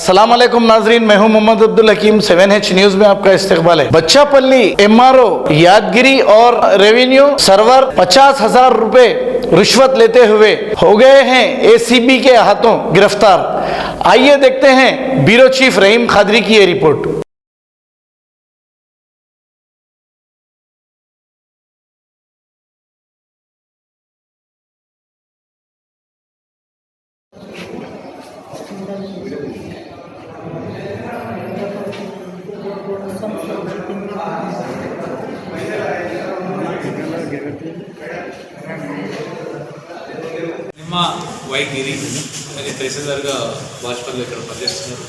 अस्सलाम वालेकुम नाजरीन, मैं हूं मोहम्मद अब्दुल हकीम। 7H न्यूज में आपका इस्तकबाल है। बच्चापल्ली MRO यादगिरी और रेवेन्यू सर्वर 50,000 रुपए रिश्वत लेते हुए हो गए हैं ACB के हाथों गिरफ्तार। आइए देखते हैं ब्यूरो चीफ रहीम खादरी की ये रिपोर्ट। ನಿಮ್ಮ వైగిరి అని తహసీల్దార్గా బాజ్పల్లిలో ఇక్కడ పనిచేస్తున్నారు.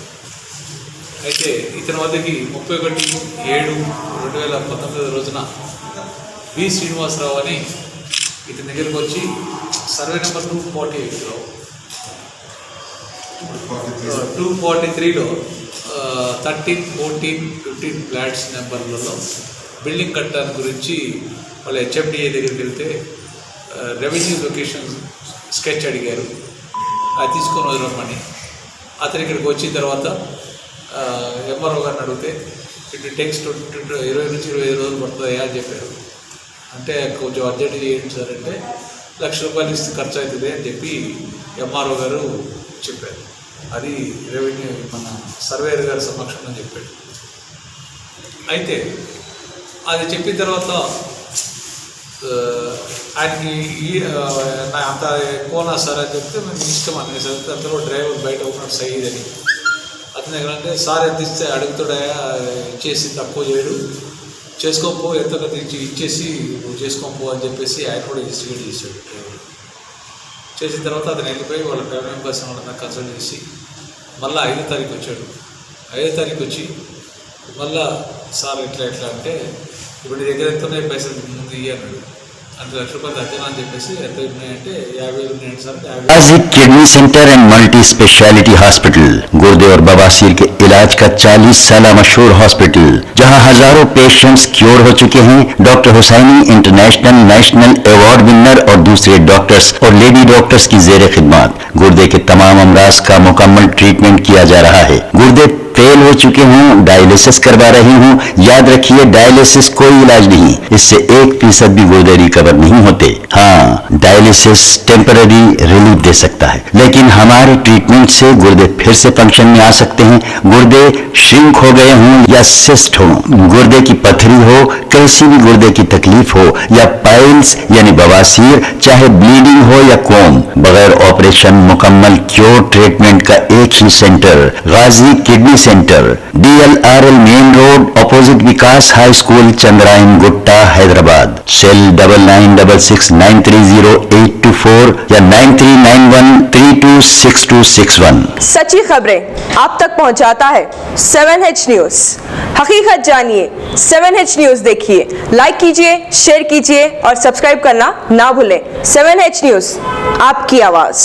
అయితే ఇతని వద్దకి 31/7/2019 రోజున వి శ్రీనివాసరావు అని ఇతని దగ్గరికి వచ్చి సర్వే నెంబర్ 248లో 243లో 13, 14, 15 ఫ్లాట్స్ నెంబర్లలో బిల్డింగ్ కట్టడానికి గురించి వాళ్ళ HMDA దగ్గరికి వెళ్తే రెవెన్యూ లొకేషన్ స్కెచ్ అడిగారు. అది తీసుకొని వదలమని అతను ఇక్కడికి వచ్చిన తర్వాత MRO గారిని అడిగితే ఇటు టెక్స్ట్ 20 నుంచి 25 రోజులు పడుతుందా అని చెప్పారు. అంటే కొంచెం అర్జెంట్ చేయండి సార్ అంటే ₹1,00,000 ఇస్తే ఖర్చు అవుతుంది అని చెప్పి MRO గారు చెప్పారు. అది రెవెన్యూ మన సర్వేయర్ గారి సమక్షంలో చెప్పాడు. అయితే అది చెప్పిన తర్వాత ఆయనకి అంత ఎక్కువనా సార్ అని చెప్తే మేము ఇష్టం అనేసి అందులో డ్రైవర్ బయట ఉన్నట్టు సైడ్ అని అతను ఎక్కడంటే సార్ ఎంత ఇస్తే అడుగుతాడా ఇచ్చేసి తక్కువ చేయడు, చేసుకోపో ఎంత ఇచ్చేసి నువ్వు చేసుకోపో అని చెప్పేసి ఆయన కూడా ఇన్స్టిగేట్ చేశాడు. డ్రైవర్ చేసిన తర్వాత అతను వెళ్ళిపోయి వాళ్ళ ఫ్యామిలీ మెంబర్స్ వాళ్ళని కన్సల్ట్ చేసి మళ్ళీ 5వ తారీఖు వచ్చాడు. 5వ తారీఖు వచ్చి మళ్ళా సార్ ఎట్లా అంటే ఇప్పుడు నీ దగ్గర ఎంత ఉన్నాయి పైసలు ముందు ఇయ్యన్నాడు. అంటే ₹1,00,000 అర్జున అని చెప్పేసి ఎంత ఉన్నాయంటే 50,000 ఉన్నాయండి sir. Ghazi kidney centre and multi speciality hospital गुर्दे और बवासीर के इलाज का 40 साल मशहूर हॉस्पिटल, जहां हजारों पेशेंट्स क्योर हो चुके हैं। Doctor Husaini international national award winner और दूसरे डॉक्टर्स और लेडी डॉक्टर्स की जेर खिदमत गुर्दे के तमाम अमराज का मुकम्मल ट्रीटमेंट किया जा रहा है। गुर्दे फेल हो चुके हों, डायलिसिस करवा रही हूँ, याद रखिए डायलिसिस कोई इलाज नहीं, इससे 1% भी गुर्दे रिकवर नहीं होते। हाँ, डायलिसिस टेम्पररी रिलीफ दे सकता है, लेकिन हमारे ट्रीटमेंट से गुर्दे फिर से फंक्शन में आ सकते हैं। गुर्दे श्रिंक हो गए हों या सिस्ट हो, गुर्दे की पथरी हो, कैसी भी गुर्दे की तकलीफ हो या पाइल्स यानी बवासीर, चाहे ब्लीडिंग हो या कोम, बगैर ऑपरेशन मुकम्मल क्योर ट्रीटमेंट का एक ही centre Ghazi kidney centre, DLRL main road opposite Vikas high school, Chandrayangutta, Hyderabad. Cell 9966930824 या 9391326261। सच्ची खबरें आप तक पहुंचाता है 7H न्यूज। हकीकत जानिए, 7H न्यूज देखिए, लाइक कीजिए, शेयर कीजिए और सब्सक्राइब करना ना भूलें। 7H न्यूज, आपकी आवाज।